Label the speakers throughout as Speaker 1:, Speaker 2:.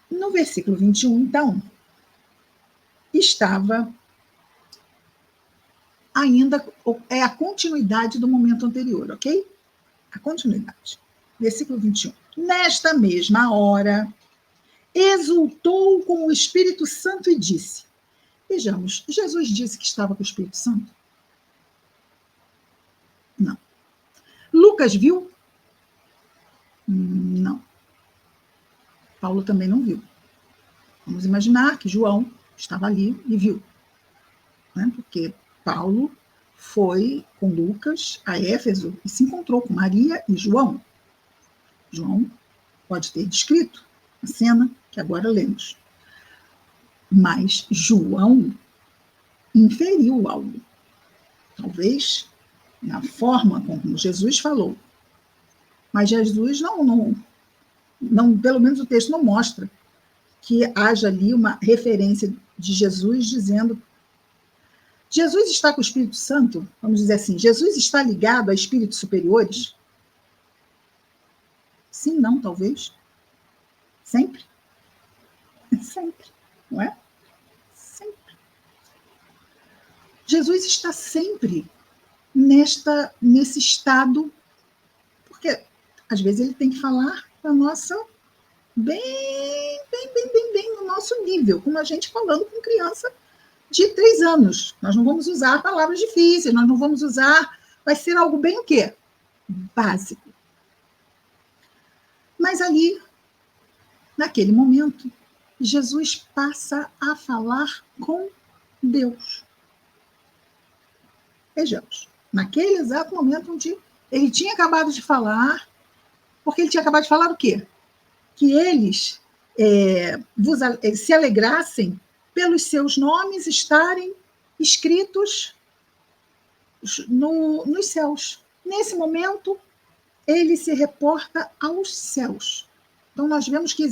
Speaker 1: No versículo 21, então, estava ainda, é a continuidade do momento anterior, ok? A continuidade. Versículo 21. Nesta mesma hora, exultou com o Espírito Santo e disse. Vejamos, Jesus disse que estava com o Espírito Santo? Não. Lucas viu? Não. Paulo também não viu. Vamos imaginar que João estava ali e viu. Né? Porque Paulo foi com Lucas a Éfeso e se encontrou com Maria e João. João pode ter descrito a cena que agora lemos. Mas João inferiu algo. Talvez na forma como Jesus falou. Mas Jesus não, pelo menos o texto não mostra que haja ali uma referência de Jesus dizendo Jesus está com o Espírito Santo, vamos dizer assim, Jesus está ligado a espíritos superiores? Sim, não, talvez. Sempre. Sempre, não é? Sempre. Jesus está sempre nesse estado, porque às vezes ele tem que falar da nossa bem no nosso nível, como a gente falando com criança de 3 anos. Nós não vamos usar palavras difíceis, nós não vamos usar, vai ser algo bem o quê? Básico. Mas ali, naquele momento, Jesus passa a falar com Deus. Vejamos, naquele exato momento onde ele tinha acabado de falar, porque ele tinha acabado de falar o quê? Que eles se alegrassem pelos seus nomes estarem escritos nos céus. Nesse momento, ele se reporta aos céus. Então, nós vemos que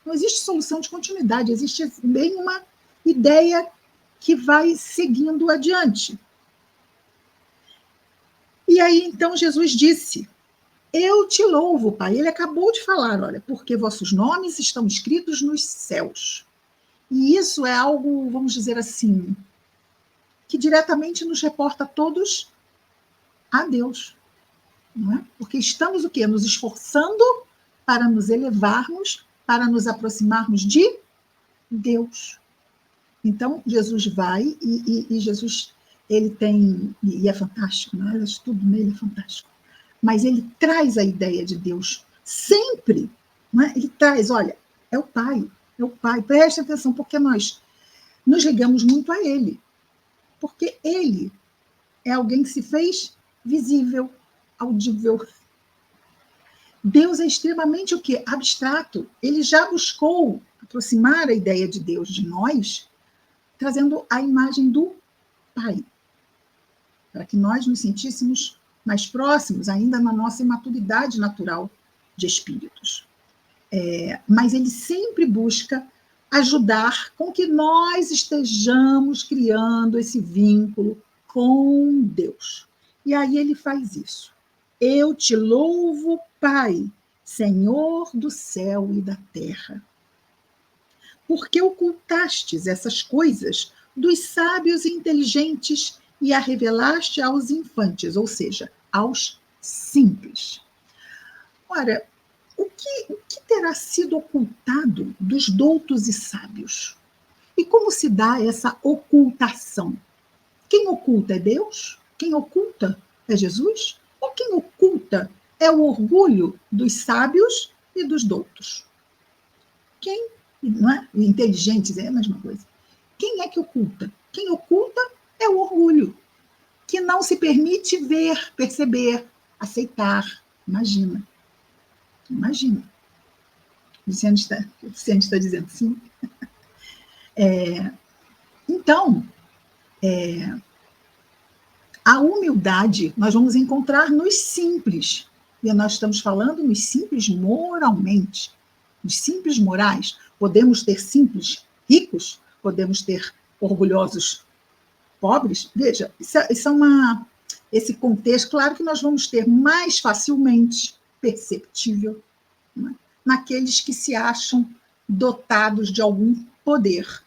Speaker 1: não existe solução de continuidade, existe bem uma ideia que vai seguindo adiante. E aí, então, Jesus disse, eu te louvo, Pai. Ele acabou de falar, olha, porque vossos nomes estão escritos nos céus. E isso é algo, vamos dizer assim, que diretamente nos reporta a todos a Deus. Não é? Porque estamos o quê? Nos esforçando para nos elevarmos, para nos aproximarmos de Deus. Então, Jesus vai e Jesus, ele tem, e é fantástico, né? Tudo nele é fantástico. Mas ele traz a ideia de Deus sempre. Né? Ele traz, olha, é o Pai, preste atenção, porque nós nos ligamos muito a ele. Porque ele é alguém que se fez visível, audível. Deus é extremamente o quê? Abstrato. Ele já buscou aproximar a ideia de Deus de nós, trazendo a imagem do Pai, para que nós nos sentíssemos mais próximos, ainda na nossa imaturidade natural de espíritos. Mas ele sempre busca ajudar com que nós estejamos criando esse vínculo com Deus. E aí ele faz isso. Eu te louvo, Pai, Senhor do céu e da terra, porque ocultastes essas coisas dos sábios e inteligentes e a revelaste aos infantes, ou seja, aos simples. Ora, o que terá sido ocultado dos doutos e sábios? E como se dá essa ocultação? Quem oculta é Deus? Quem oculta é Jesus? Ou quem oculta é o orgulho dos sábios e dos doutos? Quem, não é? Inteligentes é a mesma coisa. Quem é que oculta? Quem oculta é o orgulho, que não se permite ver, perceber, aceitar. Imagina. O Luciano está dizendo sim. Então, a humildade nós vamos encontrar nos simples. E nós estamos falando nos simples moralmente, nos simples morais. Podemos ter simples ricos, podemos ter orgulhosos pobres. Veja, esse contexto, claro que nós vamos ter mais facilmente perceptível, né, naqueles que se acham dotados de algum poder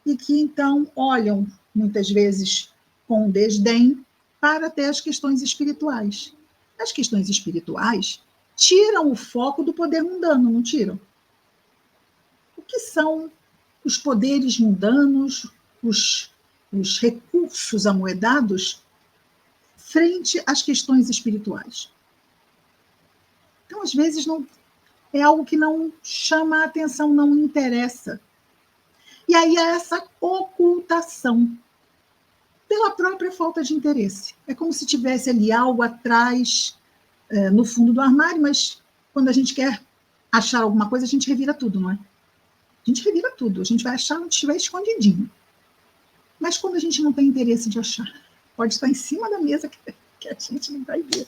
Speaker 1: e que então olham muitas vezes com desdém para até as questões espirituais. As questões espirituais tiram o foco do poder mundano, não tiram? O que são os poderes mundanos, os recursos amoedados frente às questões espirituais? Então, às vezes, não é algo que não chama a atenção, não interessa. E aí há essa ocultação pela própria falta de interesse. É como se tivesse ali algo atrás, no fundo do armário, mas quando a gente quer achar alguma coisa, a gente revira tudo, não é? A gente revira tudo, a gente vai achar onde estiver escondidinho. Mas quando a gente não tem interesse de achar, pode estar em cima da mesa que a gente não vai ver.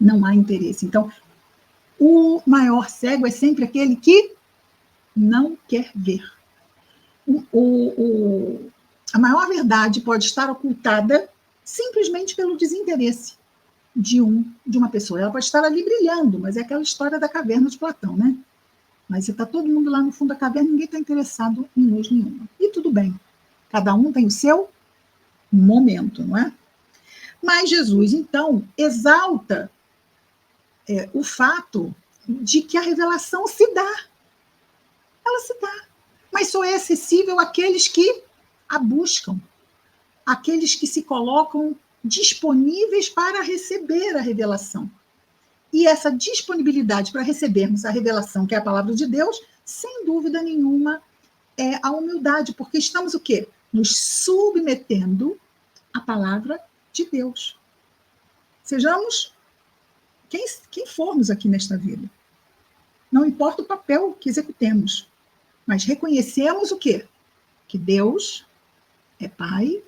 Speaker 1: Não há interesse. Então, o maior cego é sempre aquele que não quer ver. A maior verdade pode estar ocultada simplesmente pelo desinteresse de uma pessoa. Ela pode estar ali brilhando, mas é aquela história da caverna de Platão, né? Mas está todo mundo lá no fundo da caverna, ninguém está interessado em luz nenhuma. E tudo bem. Cada um tem o seu momento, não é? Mas Jesus, então, exalta o fato de que a revelação se dá. Ela se dá. Mas só é acessível àqueles que a buscam, àqueles que se colocam disponíveis para receber a revelação. E essa disponibilidade para recebermos a revelação, que é a palavra de Deus, sem dúvida nenhuma, é a humildade, porque estamos o quê? Nos submetendo à palavra de Deus. Sejamos quem formos aqui nesta vida. Não importa o papel que executemos, mas reconhecemos o quê? Que Deus é Pai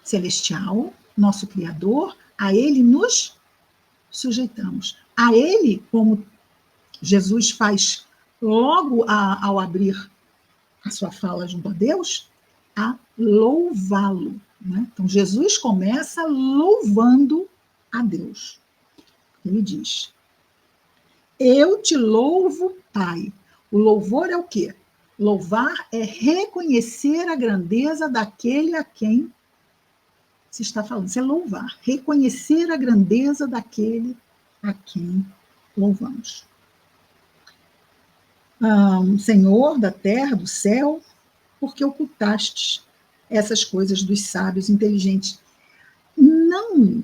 Speaker 1: celestial, nosso Criador, a Ele nos sujeitamos. A Ele, como Jesus faz logo ao abrir a sua fala junto a Deus, a louvá-lo. Né? Então, Jesus começa louvando a Deus. Ele diz: eu te louvo, Pai. O louvor é o quê? Louvar é reconhecer a grandeza daquele a quem se está falando. Isso é louvar. Reconhecer a grandeza daquele a quem louvamos. Senhor da terra, do céu, porque ocultastes essas coisas dos sábios inteligentes. Não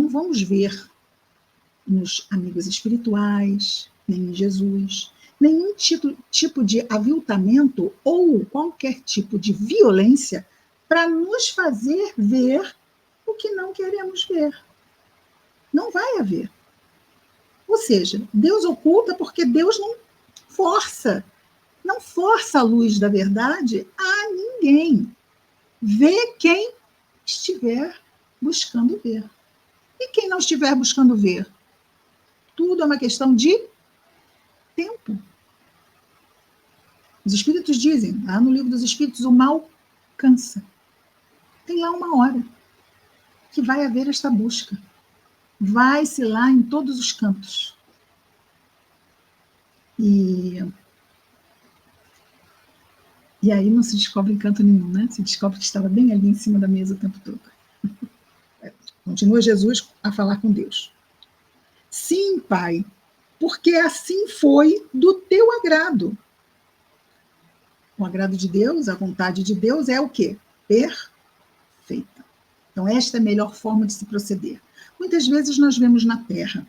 Speaker 1: vamos ver nos amigos espirituais, nem em Jesus, nenhum tipo de aviltamento ou qualquer tipo de violência para nos fazer ver o que não queremos ver. Não vai haver. Ou seja, Deus oculta porque Deus não força a luz da verdade a ninguém. Vê quem estiver buscando ver. E quem não estiver buscando ver? Tudo é uma questão de tempo. Os espíritos dizem, lá no livro dos espíritos, o mal cansa. Tem lá uma hora que vai haver esta busca. Vai-se lá em todos os cantos. E aí não se descobre em canto nenhum, né? Se descobre que estava bem ali em cima da mesa o tempo todo. Continua Jesus a falar com Deus. Sim, Pai, porque assim foi do teu agrado. O agrado de Deus, a vontade de Deus é o quê? Perfeita. Então, esta é a melhor forma de se proceder. Muitas vezes nós vemos na Terra,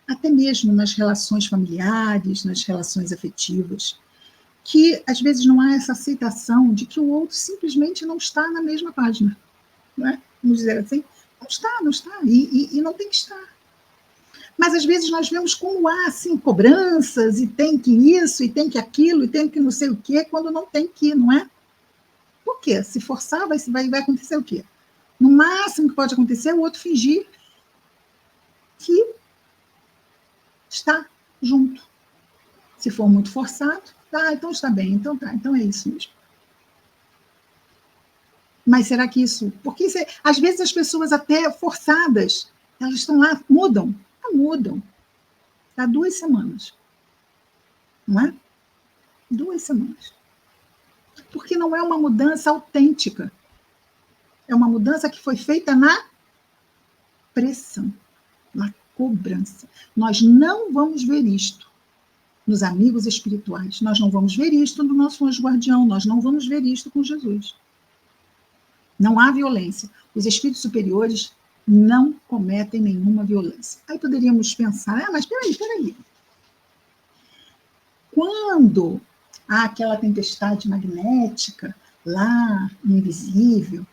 Speaker 1: até mesmo nas relações familiares, nas relações afetivas, que às vezes não há essa aceitação de que o outro simplesmente não está na mesma página. Não é? Vamos dizer assim, não está, e não tem que estar. Mas às vezes nós vemos como há assim, cobranças, e tem que isso, e tem que aquilo, e tem que não sei o quê, quando não tem que, não é? Por quê? Se forçar, vai acontecer o quê? No máximo que pode acontecer é o outro fingir que está junto. Se for muito forçado, então está bem, então é isso mesmo. Mas será que isso... Porque às vezes as pessoas até forçadas, elas estão lá, mudam. Há 2 semanas. não é? 2 semanas. Porque não é uma mudança autêntica. É uma mudança que foi feita na pressão, na cobrança. Nós não vamos ver isto nos amigos espirituais. Nós não vamos ver isto no nosso anjo guardião. Nós não vamos ver isto com Jesus. Não há violência. Os espíritos superiores não cometem nenhuma violência. Aí poderíamos pensar, mas peraí. Quando há aquela tempestade magnética lá, invisível,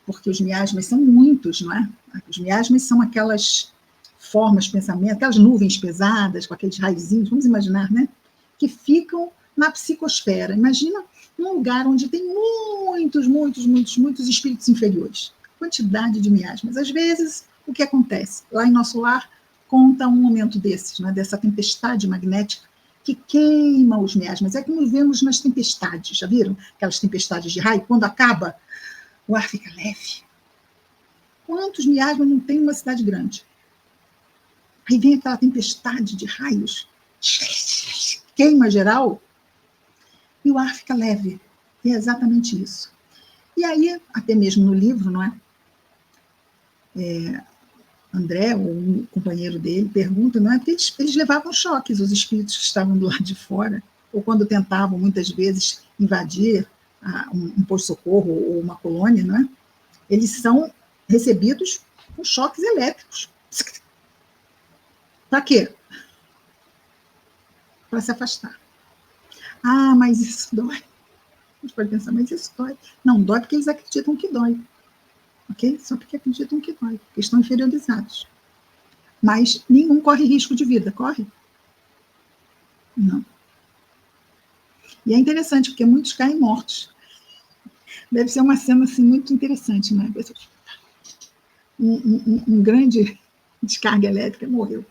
Speaker 1: porque os miasmas são muitos, não é? Os miasmas são aquelas formas, pensamentos, aquelas nuvens pesadas, com aqueles raizinhos, vamos imaginar, né? Que ficam na psicosfera. Imagina num lugar onde tem muitos espíritos inferiores. Quantidade de miasmas. Às vezes, o que acontece? Lá em nosso lar, conta um momento desses, né? Dessa tempestade magnética que queima os miasmas. É como vemos nas tempestades, já viram? Aquelas tempestades de raio, quando acaba, o ar fica leve. Quantos miasmas não tem numa cidade grande? Aí vem aquela tempestade de raios, queima geral, e o ar fica leve. E é exatamente isso. E aí, até mesmo no livro, não é? André, ou um companheiro dele, pergunta, não é? Porque eles levavam choques, os espíritos que estavam do lado de fora, ou quando tentavam, muitas vezes, invadir um posto-socorro ou uma colônia, não é? Eles são recebidos com choques elétricos. Para quê? Para se afastar. Ah, mas isso dói. A gente pode pensar, mas isso dói. Não, dói porque eles acreditam que dói. Ok? Só porque acreditam que dói, porque estão inferiorizados. Mas nenhum corre risco de vida, corre? Não. E é interessante, porque muitos caem mortos. Deve ser uma cena assim, muito interessante, né? Um grande descarga elétrica morreu.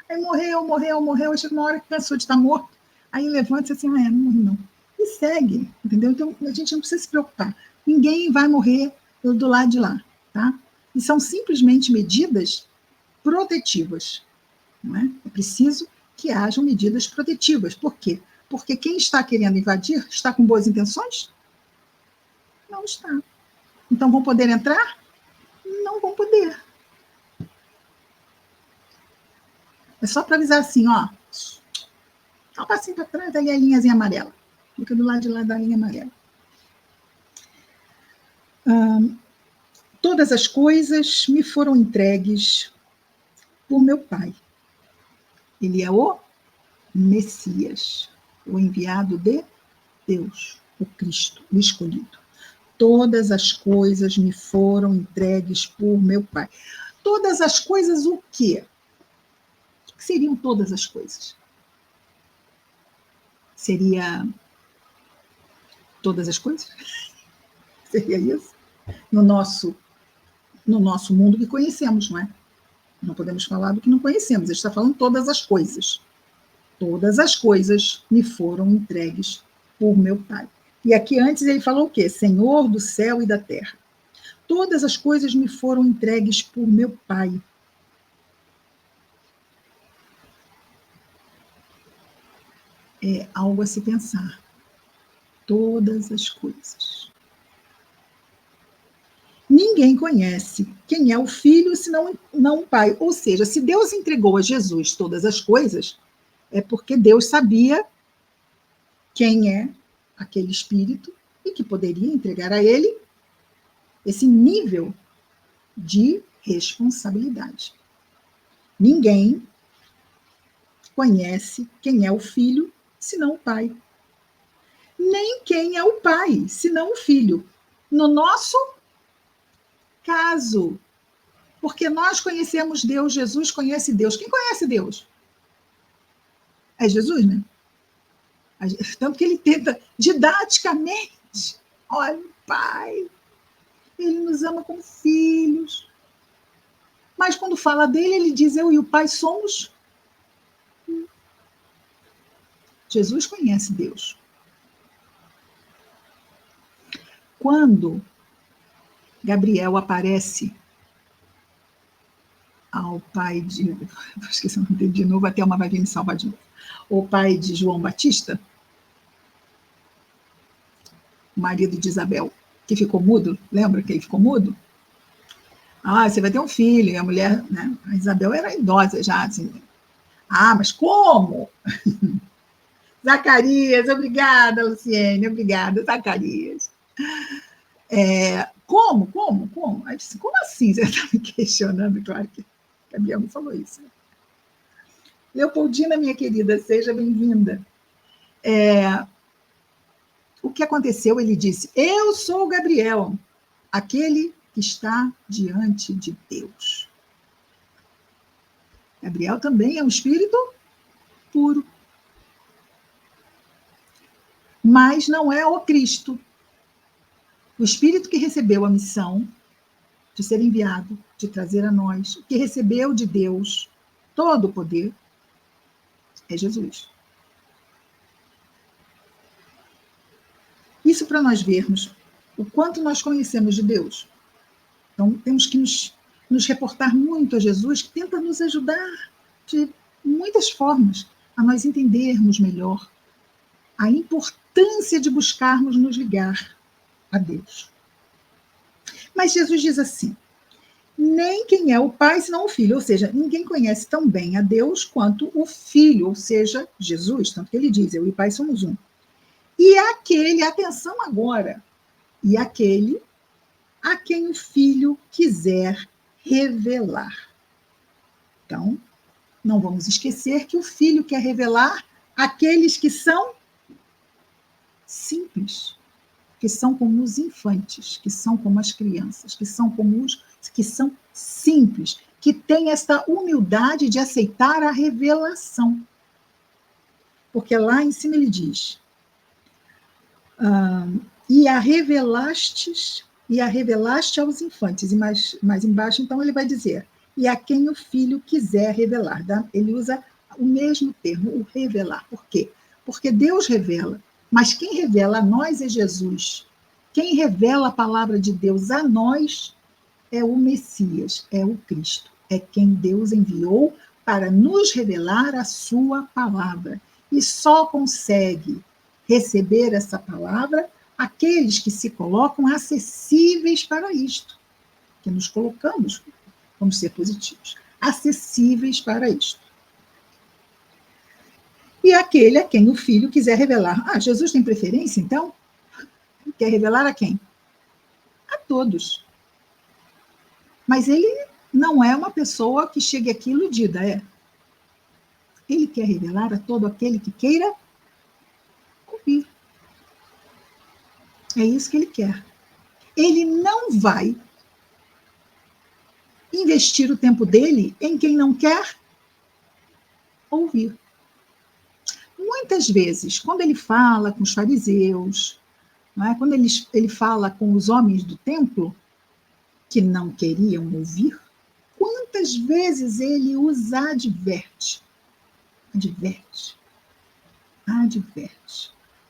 Speaker 1: Aí morreu, chega uma hora que cansou de estar morto, aí levanta e assim, não morri não. E segue, entendeu? Então, a gente não precisa se preocupar. Ninguém vai morrer do lado de lá, tá? E são simplesmente medidas protetivas, não é? É preciso que hajam medidas protetivas. Por quê? Porque quem está querendo invadir está com boas intenções? Não está. Então, vão poder entrar? Não vão poder. É só para avisar assim, ó, dá um passinho para trás, ali a linhazinha amarela. Fica do lado de lá da linha amarela. Todas as coisas me foram entregues por meu Pai. Ele é o Messias, o enviado de Deus, o Cristo, o escolhido. Todas as coisas me foram entregues por meu Pai. Todas as coisas o quê? O que seriam todas as coisas? Seria todas as coisas? Seria isso? No nosso mundo que conhecemos, não é? Não podemos falar do que não conhecemos. Ele está falando todas as coisas. Todas as coisas me foram entregues por meu Pai. E aqui antes ele falou o quê? Senhor do céu e da terra. Todas as coisas me foram entregues por meu Pai. É algo a se pensar. Todas as coisas. Ninguém conhece quem é o Filho senão não o Pai. Ou seja, se Deus entregou a Jesus todas as coisas, é porque Deus sabia quem é aquele espírito e que poderia entregar a ele esse nível de responsabilidade. Ninguém conhece quem é o Filho senão o Pai. Nem quem é o Pai senão o Filho. No nosso caso, porque nós conhecemos Deus, Jesus conhece Deus. Quem conhece Deus? É Jesus, né? Tanto que ele tenta didaticamente, olha, Pai, ele nos ama como filhos. Mas quando fala dele, ele diz, eu e o Pai somos. Jesus conhece Deus. Quando Gabriel aparece ao pai de... Esqueci o nome dele de novo, a Thelma vai vir me salvar de novo. o pai de João Batista, o marido de Isabel, que ficou mudo, lembra que ele ficou mudo? Ah, você vai ter um filho, e a mulher, né? A Isabel era idosa já, assim. Ah, mas como? Zacarias, obrigada, Luciene, obrigada, Zacarias. Como? Aí eu disse, como assim você está me questionando? Claro que a Bia me falou isso. Leopoldina, minha querida, seja bem-vinda. O que aconteceu? Ele disse, eu sou Gabriel, aquele que está diante de Deus. Gabriel também é um espírito puro. Mas não é o Cristo. O espírito que recebeu a missão de ser enviado, de trazer a nós, que recebeu de Deus todo o poder, é Jesus. Isso para nós vermos o quanto nós conhecemos de Deus. Então, temos que nos reportar muito a Jesus, que tenta nos ajudar de muitas formas a nós entendermos melhor a importância de buscarmos nos ligar a Deus. Mas Jesus diz assim, nem quem é o Pai, senão o Filho. Ou seja, ninguém conhece tão bem a Deus quanto o Filho, ou seja, Jesus. Tanto que ele diz, eu e o Pai somos um. E aquele, atenção agora, e aquele a quem o Filho quiser revelar. Então, não vamos esquecer que o Filho quer revelar aqueles que são simples, que são como os infantes, que são como as crianças, que são como os que são simples, que têm essa humildade de aceitar a revelação. Porque lá em cima ele diz, e a revelaste aos infantes. E mais embaixo, então, ele vai dizer, e a quem o Filho quiser revelar. Ele usa o mesmo termo, o revelar. Por quê? Porque Deus revela, mas quem revela a nós é Jesus. Quem revela a palavra de Deus a nós é o Messias, é o Cristo. É quem Deus enviou para nos revelar a sua palavra. E só consegue receber essa palavra aqueles que se colocam acessíveis para isto. Que nos colocamos, vamos ser positivos, acessíveis para isto. E aquele a quem o Filho quiser revelar. Ah, Jesus tem preferência, então? Quer revelar a quem? A todos. Mas ele não é uma pessoa que chegue aqui iludida, é. Ele quer revelar a todo aquele que queira ouvir. É isso que ele quer. Ele não vai investir o tempo dele em quem não quer ouvir. Muitas vezes, quando ele fala com os fariseus, não é? Quando ele fala com os homens do templo, que não queriam ouvir, quantas vezes ele os adverte? Adverte.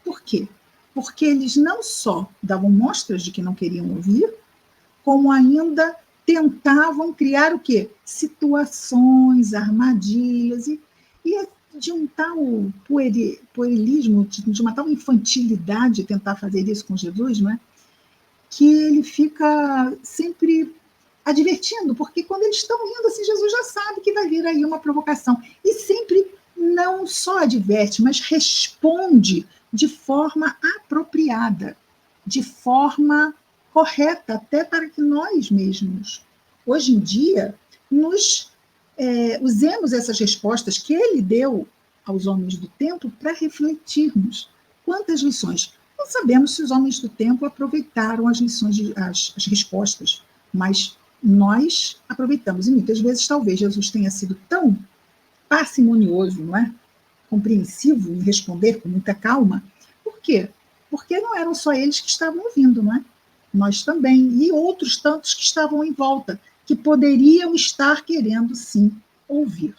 Speaker 1: Por quê? Porque eles não só davam mostras de que não queriam ouvir, como ainda tentavam criar o quê? Situações, armadilhas, e de um tal puerilismo, de uma tal infantilidade tentar fazer isso com Jesus, não é? Que ele fica sempre advertindo, porque quando eles estão rindo assim, Jesus já sabe que vai vir aí uma provocação. E sempre não só adverte, mas responde de forma apropriada, de forma correta, até para que nós mesmos, hoje em dia, usemos essas respostas que ele deu aos homens do templo para refletirmos. Quantas lições? Não sabemos se os homens do templo aproveitaram as lições, as respostas, mas nós aproveitamos. E muitas vezes, talvez, Jesus tenha sido tão parcimonioso, não é? Compreensivo em responder com muita calma. Por quê? Porque não eram só eles que estavam ouvindo, não é? Nós também, e outros tantos que estavam em volta, que poderiam estar querendo, sim, ouvir.